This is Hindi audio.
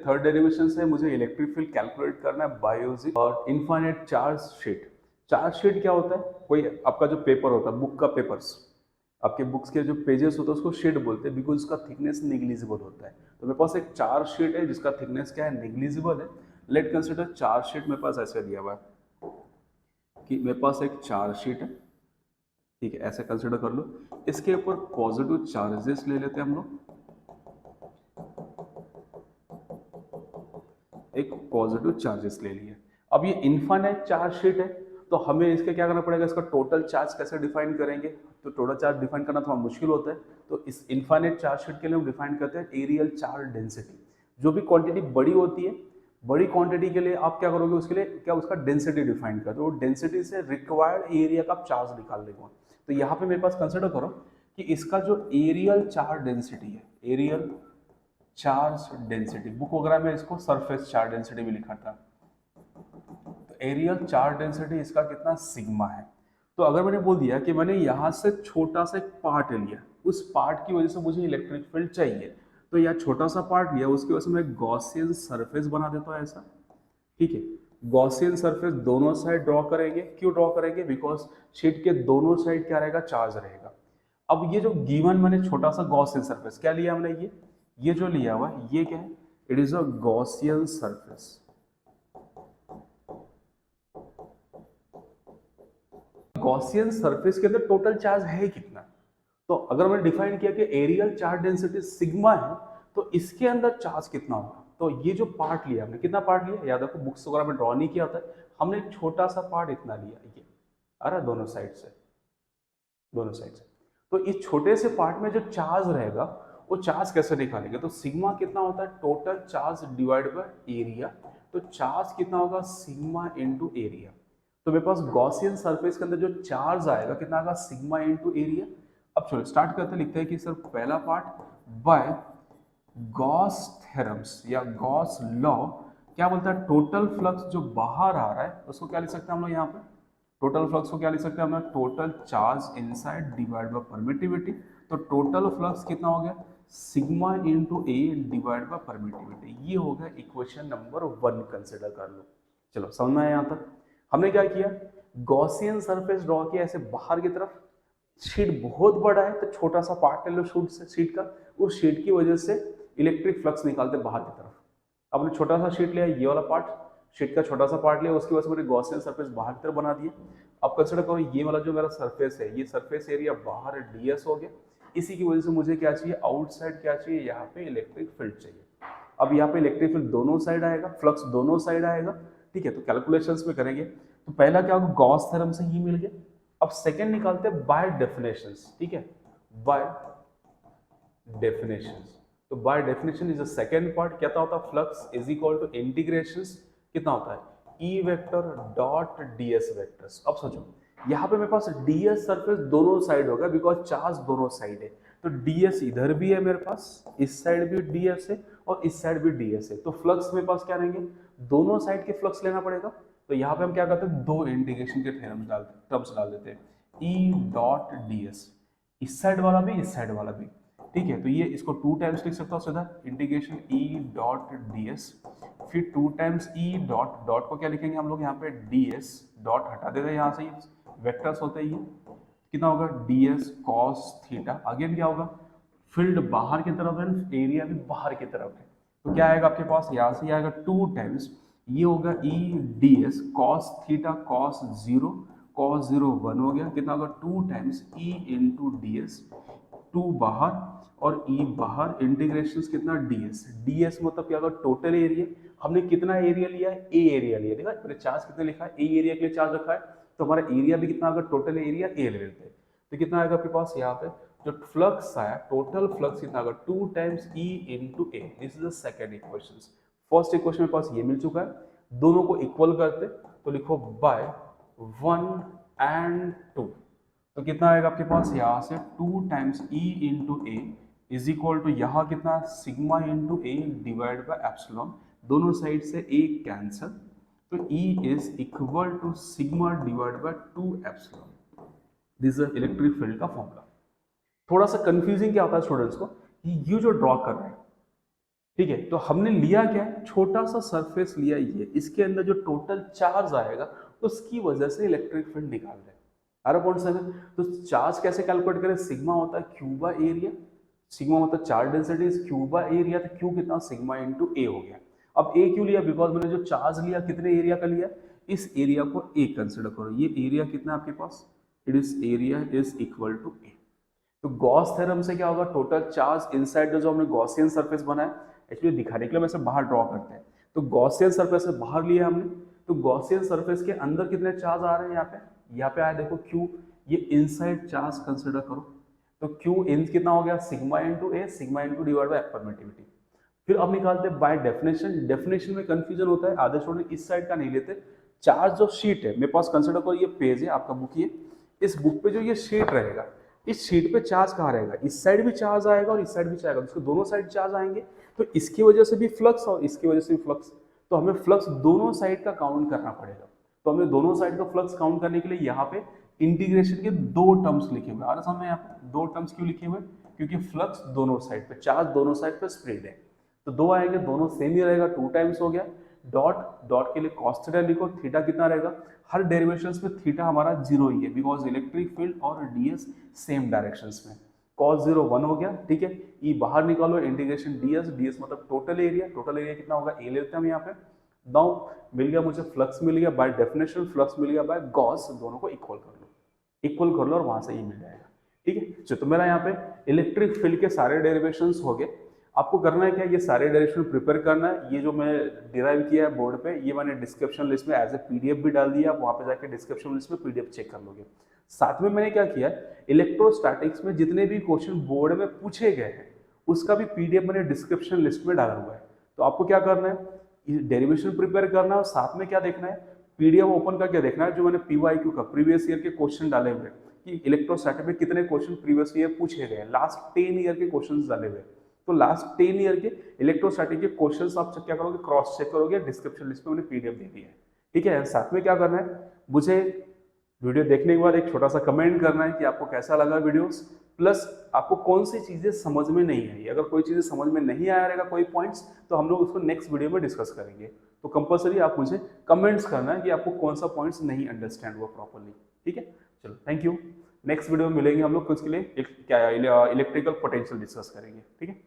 थर्ड डेरिवेशन से मुझे इलेक्ट्रिक फील्ड कैलकुलेट करना है बाय यूजिंग और infinite charge sheet. Charge sheet क्या होता है? कोई आपका जो पेपर होता है, बुक का पेपर्स, आपके बुक्स के जो पेजेस होते हैं उसको शीट बोलते हैं, बिकॉज उसका थिकनेस निग्लिजिबल होता है। तो मेरे पास एक चार्ज शीट है जिसका थिकनेस क्या है, निग्लिजिबल है। लेट कंसिडर चार्ज शीट मेरे पास ऐसे दिया हुआ है कि मेरे पास एक चार्ज शीट है, ठीक है, ऐसे कंसिडर कर लो। इसके ऊपर पॉजिटिव चार्जेस ले लेते हैं हम लोग, एक पॉजिटिव चार्जेस ले लिए। अब ये इनफाइनाइट चार्ज शीट है, तो हमें इसके क्या करना पड़ेगा, इसका टोटल चार्ज कैसे डिफाइन करेंगे? तो टोटल चार्ज डिफाइन करना थोड़ा मुश्किल होता है, तो इस इनफाइनाइट चार्ज शीट के लिए हम डिफाइन करते हैं एरियल चार्ज डेंसिटी। जो भी क्वांटिटी बड़ी होती है, बड़ी क्वांटिटी के लिए आप क्या करोगे, उसके लिए क्या उसका डेंसिटी डिफाइन करते हो, डेंसिटी से रिक्वायर्ड एरिया का चार्ज निकाल लेगा। तो यहाँ पे मेरे पास कंसिडर करो कि इसका जो एरियल चार्ज डेंसिटी है, एरियल चार्ज डेंसिटी, बुक वगैरह में इसको सरफेस चार्ज डेंसिटी भी लिखा था, तो एरियल चार्ज डेंसिटी इसका कितना, सिग्मा है। तो अगर मैंने बोल दिया कि मैंने यहां से छोटा सा एक पार्ट लिया, उस पार्ट की वजह से मुझे इलेक्ट्रिक फील्ड चाहिए, तो यह छोटा सा पार्ट लिया, उसकी वजह से मैं गॉसियन सरफेस बना देता हूं ऐसा, ठीक है। गॉसियन सरफेस दोनों साइड ड्रॉ करेंगे, क्यों ड्रॉ करेंगे, बिकॉज शीट के दोनों साइड क्या रहेगा, चार्ज रहेगा। अब ये जो गिवन मैंने छोटा सा गॉसियन सरफेस क्या लिया हमने, ये जो लिया हुआ है ये क्या है, it is a Gaussian surface. Gaussian surface के अंदर टोटल चार्ज है कितना? तो अगर मैंने डिफाइन किया कि एरियल चार्ज डेंसिटी सिग्मा है, तो इसके अंदर चार्ज कितना होगा? तो ये जो पार्ट लिया हमने, कितना पार्ट लिया याद रखो, बुक्स वगैरह में ड्रॉ नहीं किया होता है, हमने एक छोटा सा पार्ट इतना लिया, ये आ रहा दोनों साइड से, दोनों साइड से। तो इस छोटे से पार्ट में जो चार्ज रहेगा, वो चार्ज कैसे निकालेंगे? तो सिग्मा कितना होता है, total charge divide by area. तो चार्ज कितना होगा, सिग्मा इनटू एरिया। तो मेरे पास गॉसियन सरफेस के अंदर जो चार्ज आएगा कितना आएगा, सिग्मा इनटू एरिया। अब चलो स्टार्ट करते, लिखते हैं कि सर पहला पार्ट बाय गॉस थ्योरम्स या गॉस लॉ क्या बोलता है, टोटल फ्लक्स जो बाहर आ रहा है उसको क्या लिख सकते हैं हम लोग यहाँ पे, टोटल फ्लक्स को क्या लिख सकते हैं हम, total charge inside divide by permittivity. तो टोटल फ्लक्स कितना हो गया, सिग्मा इनटू ए डिवाइड बाय परमिटिविटी। ये हो गया इक्वेशन नंबर 1, कंसिडर कर लो। चलो समझ में आया यहाँ तक? हमने क्या किया, गॉसियन सरफेस ड्रॉ किया ऐसे बाहर की तरफ, शीट बहुत बड़ा है तो छोटा सा पार्ट ले लो शूट से शीट का, उस शीट की वजह से इलेक्ट्रिक फ्लक्स निकालते बाहर की तरफ। आपने छोटा सा शीट लिया, ये वाला पार्ट, शीट का छोटा सा पार्ट लिया, उसकी वजह से मैंने गॉसियन सरफेस बाहर की तरफ बना दिया। अब कंसिडर करो ये वाला जो मेरा सरफेस है, ये सरफेस एरिया बाहर ds हो गया। इसी की वजह से मुझे क्या चाहिए, आउटसाइड क्या चाहिए, यहाँ पे इलेक्ट्रिक फील्ड चाहिए। अब यहाँ पे इलेक्ट्रिक फील्ड दोनों साइड आएगा, फ्लक्स दोनों साइड आएगा, ठीक है। तो कैलकुलेशंस में करेंगे तो पहला क्या होगा, गॉस थ्योरम से ही मिल गया। अब सेकंड निकालते हैं बाय डेफिनेशंस, ठीक है, बाय डेफिनेशंस। तो by definition is the second part, क्या होता है, flux is equal to integrations कितना होता है, E vector dot DS vectors. अब सोचो यहाँ पे मेरे पास डीएस सरफेस दोनों साइड होगा, बिकॉज चार्ज दोनों साइड है। तो डीएस इधर भी है मेरे पास, इस साइड भी डीएस है और इस साइड भी डीएस है, तो फ्लक्स मेरे पास क्या रहेंगे, दोनों साइड के फ्लक्स लेना पड़ेगा। तो यहाँ पे हम क्या करते हैं, दो इंटीग्रेशन के टर्म्स डाल देते हैं, ई डॉट डीएस, इस साइड वाला भी इस साइड वाला भी, ठीक है। तो ये इसको 2 टाइम्स लिख सकता हूँ सीधा, इंटीग्रेशन ई डॉट डीएस, फिर 2 टाइम्स ई डॉट, डॉट को क्या लिखेंगे हम लोग यहाँ पे, डीएस, डॉट हटा देते हैं यहाँ से, वेक्टर्स होते ही कितना होगा, डीएस कॉस थीटा। अगेन क्या होगा, फील्ड बाहर की तरफ है, एरिया भी बाहर की तरफ है, तो क्या आएगा आपके पास, यहाँ से आएगा 2 टाइम्स, ये होगा E D S cos theta cos 0, cos 0 1 हो गया, कितना होगा 2 times E into D S, 2 बाहर और ई बाहर, इंटीग्रेशन कितना, डीएस, डीएस मतलब क्या होगा, टोटल एरिया। हमने कितना एरिया लिया है, ए एरिया लिया, देखा मैंने चार्ज कितना लिखा है, ए एरिया के लिए चार्ज रखा है, तो हमारा एरिया भी कितना होगा, टोटल एरिया ए ले लेते हैं, तो कितना आएगा आपके पास यहाँ पे, जो फ्लक्स आया, टोटल फ्लक्स कितना होगा, 2 times E into A. This is the second equation. First equation मेरे पास ये मिल चुका है, दोनों को इक्वल करते, तो लिखो बाय 1 एंड 2, तो कितना आएगा आपके पास, यहाँ से 2 times E into A is equal to यहाँ कितना, sigma into A divide by epsilon, दोनों साइड से ए कैंसल, तो E is equal to sigma divide by 2 epsilon. This is electric field का फॉर्मूला। थोड़ा सा कंफ्यूजिंग क्या होता है स्टूडेंट्स को, ये जो ड्रॉ कर रहे हैं, ठीक है, तो हमने लिया क्या है, छोटा सा सरफेस लिया ये, इसके अंदर जो टोटल चार्ज आएगा उसकी वजह से इलेक्ट्रिक फील्ड निकाल रहे हैं। आ रहा पॉइंट समझ? तो चार्ज कैसे कैलकुलेट करें, सिग्मा होता है क्यू बाय एरिया, सिग्मा मतलब charge density is Q by area, तो क्यू कितना, सिग्मा इनटू ए हो गया। अब ए क्यों लिया, बिकॉज मैंने जो चार्ज लिया कितने एरिया का लिया, इस एरिया को ए कंसिडर करो, ये एरिया कितना आपके पास, it is area is equal to A. तो गॉस थ्योरम से क्या होगा, टोटल चार्ज इनसाइड जो हमने गॉसियन सरफेस बनाया, एक्चुअली दिखाने के लिए वैसे बाहर ड्रॉ करते हैं, तो गॉसियन सरफेस से बाहर लिया हमने, तो गॉसियन सरफेस के अंदर कितने चार्ज आ रहे हैं, यहाँ पे आया देखो क्यू, ये इनसाइड चार्ज कंसिडर करो, तो क्यू इन कितना हो गया, sigma into A, sigma into divide by permittivity. फिर अब निकालते हैं बाय डेफिनेशन, डेफिनेशन में कंफ्यूजन होता है, आधे स्टूडेंट इस साइड का नहीं लेते, चार्ज जो शीट है मेरे पास कंसिडर करो, ये पेज है आपका बुक, ये इस बुक पे जो ये शीट रहेगा, इस शीट पे चार्ज कहाँ रहेगा, इस साइड भी चार्ज आएगा और इस साइड भी चार्ज आएगा, इसको दोनों साइड चार्ज आएंगे, तो इसकी वजह से भी फ्लक्स और इसकी वजह से भी फ्लक्स, तो हमें फ्लक्स दोनों साइड का काउंट करना पड़ेगा। तो हमें दोनों साइड का फ्लक्स काउंट करने के लिए यहाँ पे इंटीग्रेशन के दो टर्म्स लिखे हुए, आ रहा समझ में, यहाँ पे दो टर्म्स क्यों लिखे हुए, क्योंकि फ्लक्स दोनों साइड पे, चार्ज दोनों साइड पे स्प्रेड है, तो दो आएंगे, दोनों सेम ही रहेगा, 2 टाइम्स हो गया, डॉट डॉट के लिए कॉस थीटा लिखो, थीटा कितना रहेगा, हर डेरिवेशंस में थीटा हमारा 0 ही है, बिकॉज इलेक्ट्रिक फील्ड और डीएस सेम डायरेक्शंस में, cos 0 1 हो गया, ठीक है, ई बाहर निकालो, इंटीग्रेशन डीएस, डीएस मतलब टोटल एरिया, टोटल एरिया कितना होगा, ए लेते हैं हम यहाँ पे, नाउ मिल गया मुझे फ्लक्स, मिल गया बाय डेफिनेशन, फ्लक्स मिल गया बाय गॉस, दोनों को इक्वल कर लो, इक्वल कर लो और वहां से ई मिल जाएगा, ठीक है। तो मेरा यहाँ पे इलेक्ट्रिक फील्ड के सारे डेरिवेशंस हो गए, आपको करना है क्या, ये सारे डायरेक्शन प्रिपेयर करना है, ये जो मैं डिराइव किया है बोर्ड पे, ये मैंने डिस्क्रिप्शन लिस्ट में एज ए पीडीएफ भी डाल दिया, आप वहाँ पे जाके डिस्क्रिप्शन लिस्ट में पीडीएफ चेक कर लोगे। साथ में मैंने क्या किया, इलेक्ट्रोस्टैटिक्स में जितने भी क्वेश्चन बोर्ड में पूछे गए हैं उसका भी पीडीएफ मैंने डिस्क्रिप्शन लिस्ट में डाला हुआ है, तो आपको क्या करना है, डेरिवेशन प्रिपेयर करना है और साथ में क्या देखना है, पीडीएफ ओपन करके देखना है जो मैंने पीवाईक्यू का प्रीवियस ईयर के क्वेश्चन डाले हुए कि इलेक्ट्रोस्टैटिक में कितने क्वेश्चन प्रीवियस ईयर पूछे गए, लास्ट 10 ईयर के क्वेश्चन डाले हुए, तो लास्ट 10 ईयर के इलेक्ट्रोस्टैटिक के क्वेश्चंस आप क्या करोगे, क्रॉस चेक करोगे, डिस्क्रिप्शन लिस्ट में मैंने पीडीएफ दे दी है, ठीक है। साथ में क्या करना है, मुझे वीडियो देखने के बाद एक छोटा सा कमेंट करना है कि आपको कैसा लगा वीडियोस, प्लस आपको कौन सी चीजें समझ में नहीं आई, अगर कोई चीजें समझ में नहीं आया रहेगा कोई पॉइंट्स, तो हम लोग उसको नेक्स्ट वीडियो में डिस्कस करेंगे, तो कंपलसरी आप मुझे कमेंट्स करना है कि आपको कौन सा पॉइंट्स नहीं अंडरस्टैंड हुआ प्रॉपरली, ठीक है। चलो थैंक यू, नेक्स्ट वीडियो में मिलेंगे हम लोग कुछ के लिए क्या इलेक्ट्रिकल पोटेंशियल डिस्कस करेंगे, ठीक है।